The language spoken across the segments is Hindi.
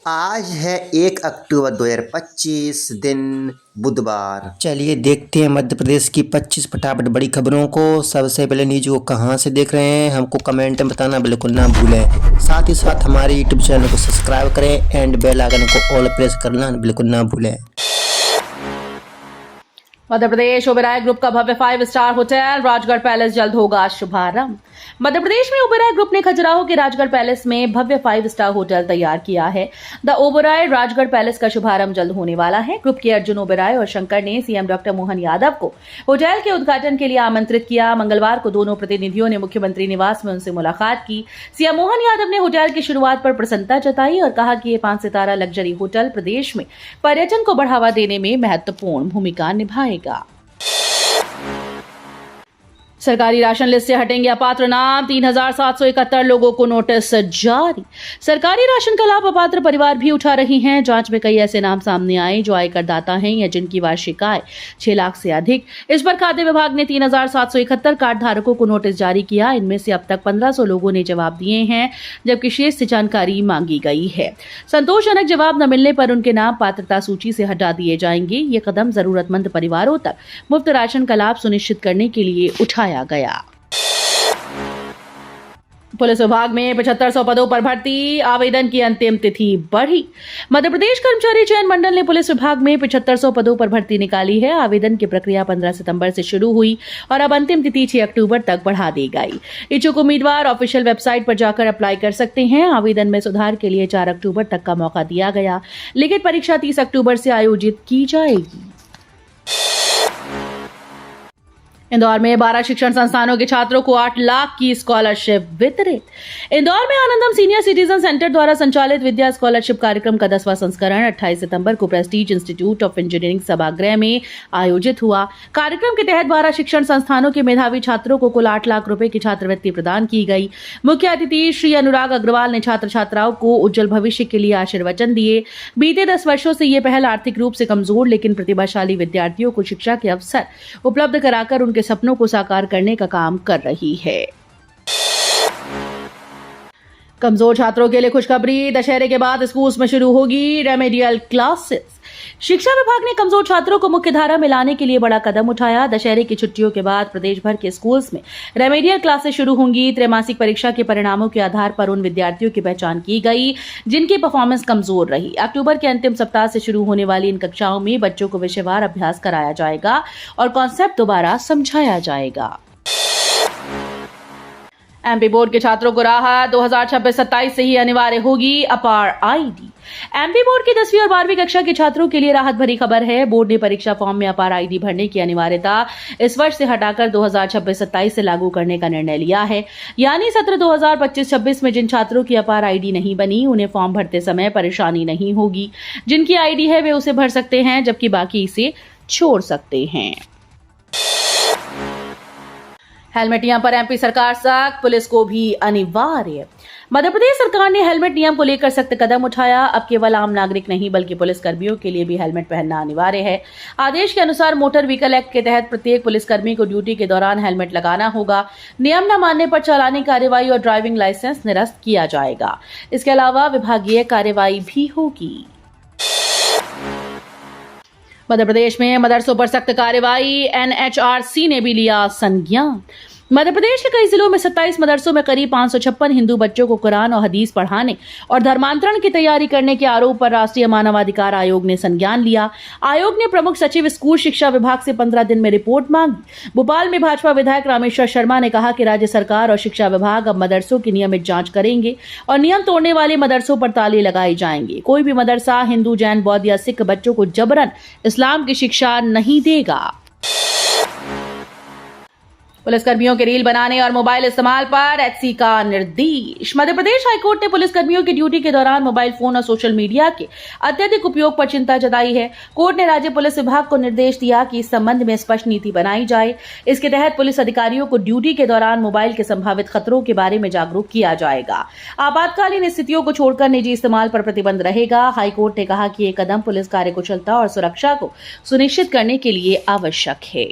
आज है 1 अक्टूबर 2025 दिन बुधवार। चलिए देखते हैं मध्य प्रदेश की 25 फटाफट बड़ी खबरों को। सबसे पहले न्यूज को कहां से देख रहे हैं हमको कमेंट में बताना बिल्कुल ना भूलें। साथ ही साथ हमारे यूट्यूब चैनल को सब्सक्राइब करें एंड बेल आइकन को ऑल प्रेस करना बिल्कुल ना भूलें। मध्य प्रदेश ओबेरॉय ग्रुप का भव्य 5 स्टार होटल राजगढ़ पैलेस जल्द होगा शुभारंभ। मध्य प्रदेश में ओबेरॉय ग्रुप ने खजुराहो के राजगढ़ पैलेस में भव्य 5 स्टार होटल तैयार किया है। द ओबेरॉय राजगढ़ पैलेस का शुभारंभ जल्द होने वाला है। ग्रुप के अर्जुन ओबेरॉय और शंकर ने सीएम डॉक्टर मोहन यादव को होटल के उद्घाटन के लिए आमंत्रित किया। मंगलवार को दोनों प्रतिनिधियों ने मुख्यमंत्री निवास में उनसे मुलाकात की। सीएम मोहन यादव ने होटल की शुरुआत पर प्रसन्नता जताई और कहा कि ये 5 सितारा लग्जरी होटल प्रदेश में पर्यटन को बढ़ावा देने में महत्वपूर्ण भूमिका निभाएगा। सरकारी राशन लिस्ट से हटेंगे अपात्र नाम, 3771 लोगों को नोटिस जारी। सरकारी राशन का लाभ अपात्र परिवार भी उठा रही हैं। जांच में कई ऐसे नाम सामने आए जो आयकर दाता हैं या जिनकी वार्षिक आय 6 लाख से अधिक। इस पर खाद्य विभाग ने 3771 कार्ड धारकों को नोटिस जारी किया। इनमें से अब तक 1500 लोगों ने जवाब दिए हैं, जबकि शेष से जानकारी मांगी गई है। संतोषजनक जवाब न मिलने पर उनके नाम पात्रता सूची से हटा दिए जाएंगे। ये कदम जरूरतमंद परिवारों तक मुफ्त राशन का लाभ सुनिश्चित करने के लिए उठाया गया। पुलिस विभाग में 7500 पदों पर भर्ती, आवेदन की अंतिम तिथि बढ़ी। मध्य प्रदेश कर्मचारी चयन मंडल ने पुलिस विभाग में 7500 पदों पर भर्ती निकाली है। आवेदन की प्रक्रिया 15 सितंबर से शुरू हुई और अब अंतिम तिथि 6 अक्टूबर तक बढ़ा दी गई। इच्छुक उम्मीदवार ऑफिशियल वेबसाइट पर जाकर अप्लाई कर सकते हैं। आवेदन में सुधार के लिए 4 अक्टूबर तक का मौका दिया गया। लिखित परीक्षा 30 अक्टूबर से आयोजित की जाएगी। इंदौर में 12 शिक्षण संस्थानों के छात्रों को 8 लाख की स्कॉलरशिप वितरित। इंदौर में आनंदम सीनियर सिटीजन सेंटर द्वारा संचालित विद्या स्कॉलरशिप कार्यक्रम का 10वां संस्करण 28 सितंबर को प्रेस्टीज इंस्टीट्यूट ऑफ इंजीनियरिंग सभागृह में आयोजित हुआ। कार्यक्रम के तहत 12 शिक्षण संस्थानों के मेधावी छात्रों को कुल 8 लाख रुपए की छात्रवृत्ति प्रदान की गई। मुख्य अतिथि श्री अनुराग अग्रवाल ने छात्र छात्राओं को उज्जवल भविष्य के लिए आशीर्वचन दिए। बीते 10 वर्षों से ये पहल आर्थिक रूप से कमजोर लेकिन प्रतिभाशाली विद्यार्थियों को शिक्षा के अवसर उपलब्ध कराकर उनके सपनों को साकार करने का काम कर रही है। कमजोर छात्रों के लिए खुशखबरी, दशहरे के बाद स्कूल्स में शुरू होगी रेमेडियल क्लासेस। शिक्षा विभाग ने कमजोर छात्रों को मुख्य धारा में लाने के लिए बड़ा कदम उठाया। दशहरे की छुट्टियों के बाद प्रदेश भर के स्कूल्स में रेमेडियल क्लासेस शुरू होंगी। त्रैमासिक परीक्षा के परिणामों के आधार पर उन विद्यार्थियों की पहचान की गई जिनकी परफॉर्मेंस कमजोर रही। अक्टूबर के अंतिम सप्ताह से शुरू होने वाली इन कक्षाओं में बच्चों को विषयवार अभ्यास कराया जाएगा और कॉन्सेप्ट दोबारा समझाया जाएगा। एमपी बोर्ड के छात्रों को राहत, 2026-27 से ही अनिवार्य होगी अपार आईडी। एमपी बोर्ड की 10वीं और 12वीं कक्षा के छात्रों के लिए राहत भरी खबर है। बोर्ड ने परीक्षा फॉर्म में अपार आईडी भरने की अनिवार्यता इस वर्ष से हटाकर 2026-27 से लागू करने का निर्णय लिया है। यानी सत्र 2025-26 में जिन छात्रों की अपार आईडी नहीं बनी उन्हें फॉर्म भरते समय परेशानी नहीं होगी। जिनकी आईडी है वे उसे भर सकते हैं, जबकि बाकी इसे छोड़ सकते हैं। हेलमेट नियम पर एमपी सरकार सख्त, पुलिस को भी अनिवार्य। मध्य प्रदेश सरकार ने हेलमेट नियम को लेकर सख्त कदम उठाया। अब केवल आम नागरिक नहीं बल्कि पुलिस कर्मियों के लिए भी हेलमेट पहनना अनिवार्य है। आदेश के अनुसार मोटर व्हीकल एक्ट के तहत प्रत्येक पुलिसकर्मी को ड्यूटी के दौरान हेलमेट लगाना होगा। नियम न मानने पर चालानी कार्रवाई और ड्राइविंग लाइसेंस निरस्त किया जाएगा। इसके अलावा विभागीय कार्रवाई भी होगी। मध्य प्रदेश में मदरसों पर सख्त कार्रवाई, एनएचआरसी ने भी लिया संज्ञान। मध्य प्रदेश के कई जिलों में 27 मदरसों में करीब 556 हिंदू बच्चों को कुरान और हदीस पढ़ाने और धर्मांतरण की तैयारी करने के आरोप पर राष्ट्रीय मानवाधिकार आयोग ने संज्ञान लिया। आयोग ने प्रमुख सचिव स्कूल शिक्षा विभाग से 15 दिन में रिपोर्ट मांगी। भोपाल में भाजपा विधायक रामेश्वर शर्मा ने कहा कि राज्य सरकार और शिक्षा विभाग अब मदरसों की नियमित जांच करेंगे और नियम तोड़ने वाले मदरसों पर ताले लगाए जाएंगे। कोई भी मदरसा हिंदू, जैन, बौद्ध या सिख बच्चों को जबरन इस्लाम की शिक्षा नहीं देगा। पुलिसकर्मियों के रील बनाने और मोबाइल इस्तेमाल पर एचसी का निर्देश। मध्य प्रदेश हाईकोर्ट ने पुलिसकर्मियों की ड्यूटी के दौरान मोबाइल फोन और सोशल मीडिया के अत्यधिक उपयोग पर चिंता जताई है। कोर्ट ने राज्य पुलिस विभाग को निर्देश दिया कि इस संबंध में स्पष्ट नीति बनाई जाए। इसके तहत पुलिस अधिकारियों को ड्यूटी के दौरान मोबाइल के संभावित खतरों के बारे में जागरूक किया जाएगा। आपातकालीन स्थितियों को छोड़कर निजी इस्तेमाल पर प्रतिबंध रहेगा। हाईकोर्ट ने कहा कि यह कदम पुलिस कार्यकुशलता और सुरक्षा को सुनिश्चित करने के लिए आवश्यक है।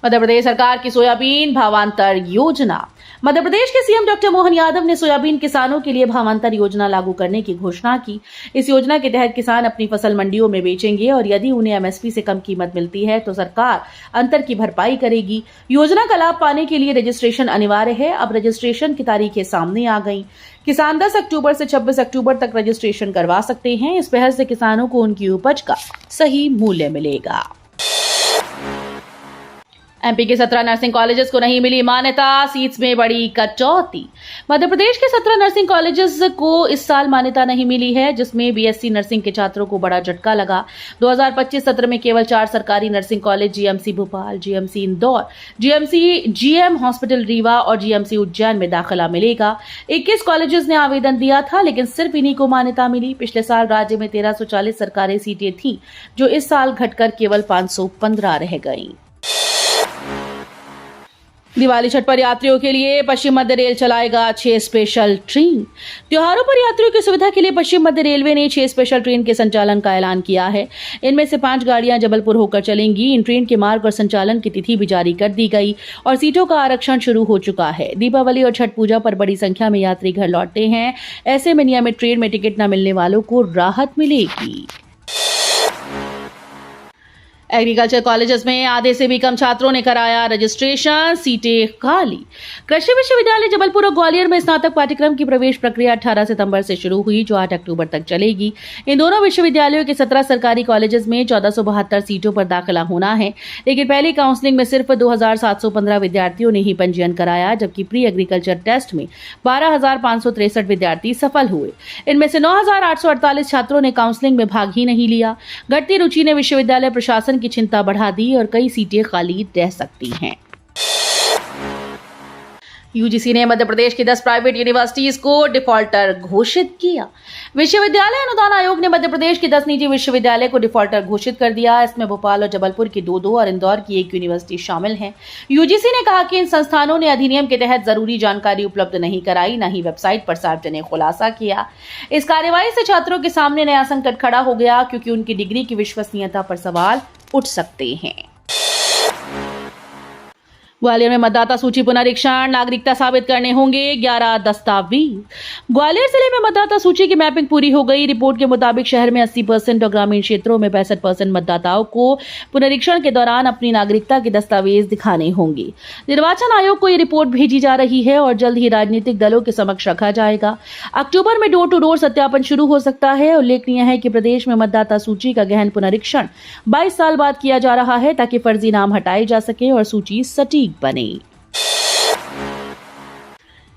मध्य प्रदेश सरकार की सोयाबीन भावांतर योजना। मध्य प्रदेश के सीएम डॉक्टर मोहन यादव ने सोयाबीन किसानों के लिए भावांतर योजना लागू करने की घोषणा की। इस योजना के तहत किसान अपनी फसल मंडियों में बेचेंगे और यदि उन्हें एमएसपी से कम कीमत मिलती है तो सरकार अंतर की भरपाई करेगी। योजना का लाभ पाने के लिए रजिस्ट्रेशन अनिवार्य है। अब रजिस्ट्रेशन की तारीखें सामने आ गई। किसान 10 अक्टूबर से 26 अक्टूबर तक रजिस्ट्रेशन करवा सकते हैं। इस पहल से किसानों को उनकी उपज का सही मूल्य मिलेगा। एमपी के 17 नर्सिंग कॉलेजेस को नहीं मिली मान्यता, सीट्स में बड़ी कटौती। मध्य प्रदेश के 17 नर्सिंग कॉलेजेस को इस साल मान्यता नहीं मिली है, जिसमें बीएससी नर्सिंग के छात्रों को बड़ा झटका लगा। 2025 सत्र में केवल 4 सरकारी nursing college GMC Bhopal, GMC Indore, GMC GM hospital Rewa और जीएमसी उज्जैन में दाखिला मिलेगा। 21 कॉलेजेस ने आवेदन दिया था, लेकिन सिर्फ इन्हीं को मान्यता मिली। पिछले साल राज्य में 1340 सरकारी सीटें थीं, जो इस साल घटकर केवल 515 रह गईं। दिवाली छठ पर यात्रियों के लिए पश्चिम मध्य रेल चलाएगा 6 स्पेशल ट्रेन। त्योहारों पर यात्रियों की सुविधा के लिए पश्चिम मध्य रेलवे ने 6 स्पेशल ट्रेन के संचालन का ऐलान किया है। इनमें से 5 गाड़ियां जबलपुर होकर चलेंगी। इन ट्रेन के मार्ग और संचालन की तिथि भी जारी कर दी गई और सीटों का आरक्षण शुरू हो चुका है। दीपावली और छठ पूजा पर बड़ी संख्या में यात्री घर लौटते हैं। ऐसे में नियमित ट्रेन में टिकट न मिलने वालों को राहत मिलेगी। एग्रीकल्चर कॉलेजेस में आधे से भी कम छात्रों ने कराया रजिस्ट्रेशन, सीटें खाली। कृषि विश्वविद्यालय जबलपुर और ग्वालियर में स्नातक पाठ्यक्रम की प्रवेश प्रक्रिया 18 सितंबर से शुरू हुई, जो 8 अक्टूबर तक चलेगी। इन दोनों विश्वविद्यालयों के 17 सरकारी कॉलेजेस में 1472 सीटों पर दाखिला होना है, लेकिन पहली काउंसलिंग में सिर्फ 2715 विद्यार्थियों ने ही पंजीयन कराया, जबकि प्री एग्रीकल्चर टेस्ट में 12563 विद्यार्थी सफल हुए। इनमें से 9848 छात्रों ने काउंसलिंग में भाग ही नहीं लिया। घटती रुचि ने विश्वविद्यालय प्रशासन की चिंता बढ़ा दी और कई सीटें खाली रह सकती हैं। यूजीसी ने मध्य प्रदेश की 10 प्राइवेट यूनिवर्सिटीज को डिफॉल्टर घोषित किया। विश्वविद्यालय अनुदान आयोग ने मध्य प्रदेश के 10 निजी विश्वविद्यालय को डिफॉल्टर घोषित कर दिया। इसमें भोपाल और जबलपुर की 2 और इंदौर की 1 यूनिवर्सिटी शामिल है। यूजीसी ने कहा कि इन संस्थानों ने अधिनियम के तहत जरूरी जानकारी उपलब्ध नहीं कराई, न ही वेबसाइट पर सार्वजनिक खुलासा किया। इस कार्यवाही से छात्रों के सामने नया संकट खड़ा हो गया, क्योंकि उनकी डिग्री की विश्वसनीयता पर सवाल उठ सकते हैं। ग्वालियर में मतदाता सूची पुनरीक्षण, नागरिकता साबित करने होंगे 11 दस्तावेज। ग्वालियर जिले में मतदाता सूची की मैपिंग पूरी हो गई। रिपोर्ट के मुताबिक शहर में 80% और ग्रामीण क्षेत्रों में 65% मतदाताओं को पुनरीक्षण के दौरान अपनी नागरिकता के दस्तावेज दिखाने होंगे। निर्वाचन आयोग को ये रिपोर्ट भेजी जा रही है और जल्द ही राजनीतिक दलों के समक्ष रखा जाएगा। अक्टूबर में डोर टू डोर सत्यापन शुरू हो सकता है। उल्लेखनीय है कि प्रदेश में मतदाता सूची का गहन पुनरीक्षण 22 साल बाद किया जा रहा है, ताकि फर्जी नाम हटाए जा सके और सूची सटीक बने।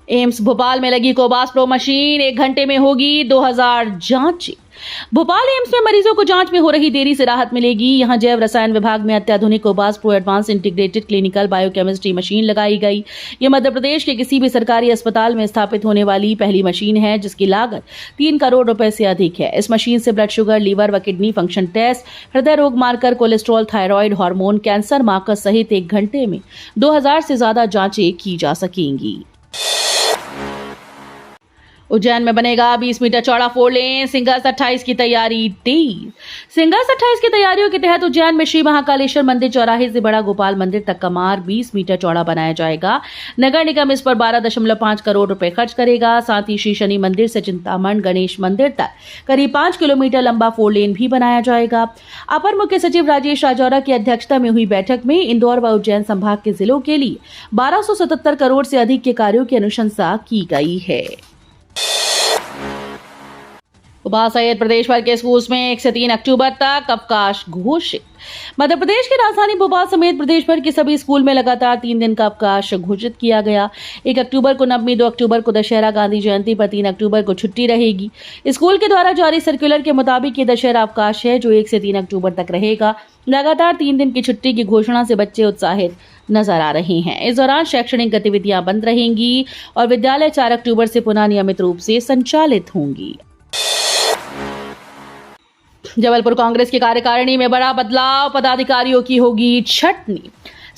एम्स भोपाल में लगी कोबास प्रो मशीन, 1 घंटे में होगी 2000 जांचें। भोपाल एम्स में मरीजों को जांच में हो रही देरी से राहत मिलेगी। यहां जैव रसायन विभाग में अत्याधुनिक Cobas pro advance integrated clinical biochemistry machine लगाई गई। यह मध्य प्रदेश के किसी भी सरकारी अस्पताल में स्थापित होने वाली पहली मशीन है, जिसकी लागत 3 करोड़ रुपए से अधिक है। इस मशीन से ब्लड शुगर, लीवर व किडनी फंक्शन टेस्ट, हृदय रोग marker, cholesterol, thyroid hormone, cancer marker सहित 1 घंटे में 2000 से ज्यादा जांचें की जा सकेंगी। उज्जैन में बनेगा 20 मीटर चौड़ा 4 लेन, सिंगल्स 28 की तैयारी तेज। सिंगल्स 28 की तैयारियों के तहत उज्जैन में श्री महाकालेश्वर मंदिर चौराहे से बड़ा गोपाल मंदिर तक का मार्ग 20 मीटर चौड़ा बनाया जाएगा। नगर निगम इस पर 12.5 करोड़ रुपए खर्च करेगा। साथ ही श्री शनि मंदिर से चिंतामण गणेश मंदिर तक करीब 5 किलोमीटर लंबा 4 लेन भी बनाया जाएगा। अपर मुख्य सचिव राजेश राजौरा की अध्यक्षता में हुई बैठक में इंदौर व उज्जैन संभाग के जिलों के लिए 1277 करोड़ से अधिक के कार्यों की अनुशंसा की गई है। भोपाल सहित प्रदेश भर के स्कूल्स में 1 से 3 अक्टूबर तक अवकाश घोषित। मध्य प्रदेश की राजधानी भोपाल समेत प्रदेश भर के सभी स्कूल में लगातार 3 दिन का अवकाश घोषित किया गया। 1 अक्टूबर को नवमी, 2 अक्टूबर को दशहरा, गांधी जयंती पर 3 अक्टूबर को छुट्टी रहेगी। स्कूल के द्वारा जारी सर्कुलर के मुताबिक ये दशहरा अवकाश है, जो 1 से 3 अक्टूबर तक रहेगा। लगातार 3 दिन की छुट्टी की घोषणा से बच्चे उत्साहित नजर आ रहे हैं। इस दौरान शैक्षणिक गतिविधियां बंद रहेंगी और विद्यालय 4 अक्टूबर से पुनः नियमित रूप से संचालित होंगी। जबलपुर कांग्रेस की कार्यकारिणी में बड़ा बदलाव, पदाधिकारियों की होगी छटनी।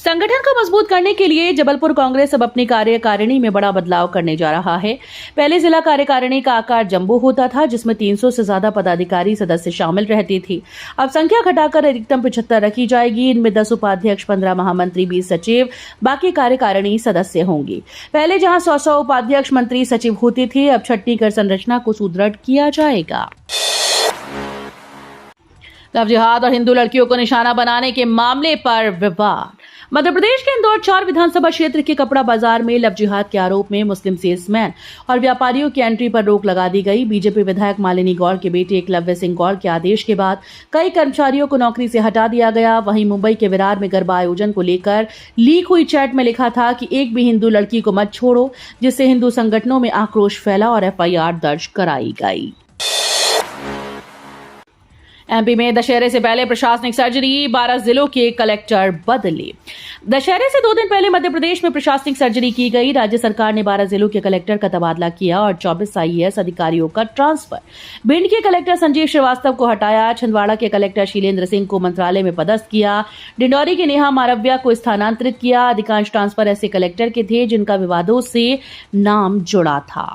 संगठन को मजबूत करने के लिए जबलपुर कांग्रेस अब अपनी कार्यकारिणी में बड़ा बदलाव करने जा रहा है। पहले जिला कार्यकारिणी का आकार जंबो होता था, जिसमें 300 से ज्यादा पदाधिकारी सदस्य शामिल रहते थे। अब संख्या घटाकर अधिकतम 75 रखी जाएगी। इनमें 10 उपाध्यक्ष, 15 महामंत्री, 20 सचिव, बाकी कार्यकारिणी सदस्य होंगे। पहले जहां 100 उपाध्यक्ष, मंत्री, सचिव होते थे, अब छटनी कर संरचना को सुदृढ़ किया जाएगा। लव जिहाद और हिंदू लड़कियों को निशाना बनाने के मामले पर विवाद। मध्य प्रदेश के इंदौर 4 विधानसभा क्षेत्र के कपड़ा बाजार में लव जिहाद के आरोप में मुस्लिम सेल्समैन और व्यापारियों की एंट्री पर रोक लगा दी गई। बीजेपी विधायक मालिनी गौड़ के बेटे एकलव्य सिंह गौड़ के आदेश के बाद कई कर्मचारियों को नौकरी से हटा दिया गया। वहीं मुंबई के विरार में गरबा आयोजन को लेकर लीक हुई चैट में लिखा था कि एक भी हिंदू लड़की को मत छोड़ो, जिससे हिंदू संगठनों में आक्रोश फैला और FIR दर्ज कराई गई। MP में दशहरे से पहले प्रशासनिक सर्जरी, 12 जिलों के कलेक्टर बदले। दशहरे से 2 दिन पहले मध्य प्रदेश में प्रशासनिक सर्जरी की गई। राज्य सरकार ने 12 जिलों के कलेक्टर का तबादला किया और 24 IAS अधिकारियों का ट्रांसफर। भिंड के कलेक्टर संजीव श्रीवास्तव को हटाया। छिंदवाड़ा के कलेक्टर शीलेंद्र सिंह को मंत्रालय में पदस्थ किया। डिंडौरी की नेहा मारव्या को स्थानांतरित किया। अधिकांश ट्रांसफर ऐसे कलेक्टर के थे जिनका विवादों से नाम जुड़ा था।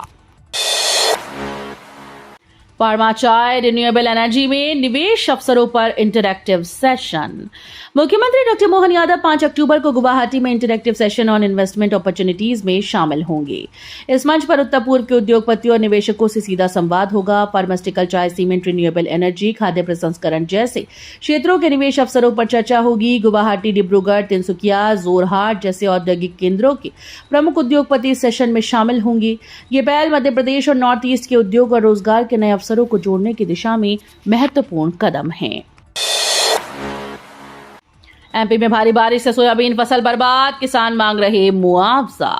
फार्मा चाय रिन्यूएबल एनर्जी में निवेश अवसरों पर इंटरैक्टिव सेशन। मुख्यमंत्री डॉक्टर मोहन यादव 5 अक्टूबर को गुवाहाटी में interactive session on investment opportunities में शामिल होंगे। इस मंच पर उत्तर पूर्व के उद्योगपतियों और निवेशकों से सीधा संवाद होगा। फार्मास्यूटिकल, चाय, सीमेंट, रिन्यूएबल एनर्जी, खाद्य प्रसंस्करण जैसे क्षेत्रों के निवेश अवसरों पर चर्चा होगी। गुवाहाटी, डिब्रूगढ़, तिनसुकिया, जोरहाट जैसे औद्योगिक केंद्रों के प्रमुख उद्योगपति इस सेशन में शामिल होंगे। ये पहल मध्य प्रदेश और नॉर्थ ईस्ट के उद्योग और रोजगार के नए अवसरों को जोड़ने की दिशा में महत्वपूर्ण कदम है। MP में भारी बारिश से सोयाबीन फसल बर्बाद, किसान मांग रहे मुआवजा।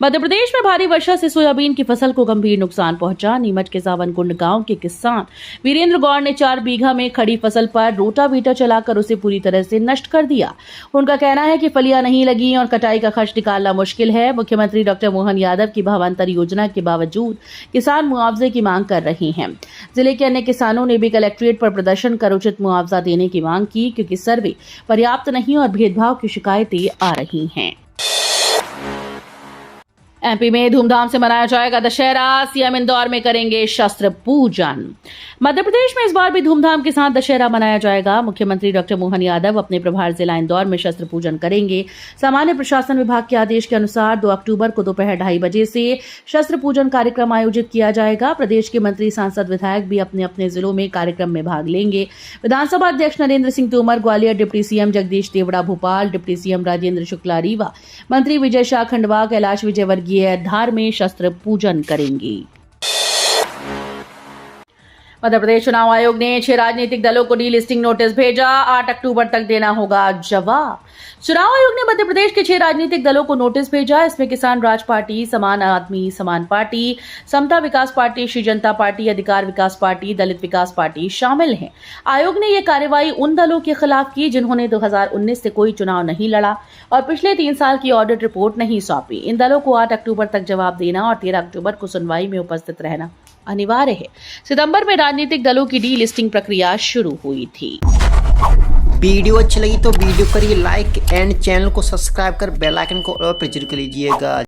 मध्य प्रदेश में भारी वर्षा से सोयाबीन की फसल को गंभीर नुकसान पहुंचा। नीमच के सावनकुंड गांव के किसान वीरेंद्र गौड़ ने 4 बीघा में खड़ी फसल पर रोटावीटर चलाकर उसे पूरी तरह से नष्ट कर दिया। उनका कहना है कि फलियां नहीं लगी और कटाई का खर्च निकालना मुश्किल है। मुख्यमंत्री डॉक्टर मोहन यादव की भावांतर योजना के बावजूद किसान मुआवजे की मांग कर रहे हैं। जिले के अन्य किसानों ने भी कलेक्ट्रेट पर प्रदर्शन कर उचित मुआवजा देने की मांग की, क्योंकि सर्वे पर्याप्त नहीं और भेदभाव की शिकायतें आ रही हैं। MP में धूमधाम से मनाया जाएगा दशहरा। सीएम इंदौर में करेंगे शस्त्र पूजन। मध्य प्रदेश में इस बार भी धूमधाम के साथ दशहरा मनाया जाएगा। मुख्यमंत्री डॉक्टर मोहन यादव अपने प्रभार जिला इंदौर में शस्त्र पूजन करेंगे। सामान्य प्रशासन विभाग के आदेश के अनुसार 2 अक्टूबर को दोपहर 2:30 बजे से शस्त्र पूजन कार्यक्रम आयोजित किया जाएगा। प्रदेश के मंत्री, सांसद, विधायक भी अपने अपने जिलों में कार्यक्रम में भाग लेंगे। विधानसभा अध्यक्ष Narendra Singh Tomar Gwalior, deputy CM Jagdish Devda Bhopal, deputy CM Rajendra Shukla Rewa, मंत्री विजय शाह खंडवा, कैलाश विजयवर्गीय धार में शस्त्र पूजन करेंगी। मध्य प्रदेश चुनाव आयोग ने 6 राजनीतिक दलों को डीलिस्टिंग नोटिस भेजा। 8 अक्टूबर तक देना होगा जवाब। चुनाव आयोग ने मध्य प्रदेश के 6 राजनीतिक दलों को नोटिस भेजा। इसमें किसान राज पार्टी, समान आदमी समान पार्टी, समता विकास पार्टी, श्री जनता पार्टी, अधिकार विकास पार्टी, दलित विकास पार्टी शामिल हैं। आयोग ने यह कार्रवाई उन दलों के खिलाफ की जिन्होंने 2019 से कोई चुनाव नहीं लड़ा और पिछले 3 साल की ऑडिट रिपोर्ट नहीं सौंपी। इन दलों को 8 अक्टूबर तक जवाब देना और 13 अक्टूबर को सुनवाई में उपस्थित रहना अनिवार्य है। सितंबर में राजनीतिक दलों की डी लिस्टिंग प्रक्रिया शुरू हुई थी। वीडियो अच्छी लगी तो वीडियो करिए लाइक एंड चैनल को सब्सक्राइब कर बेल आइकन को और पर जरूर कर लीजिएगा।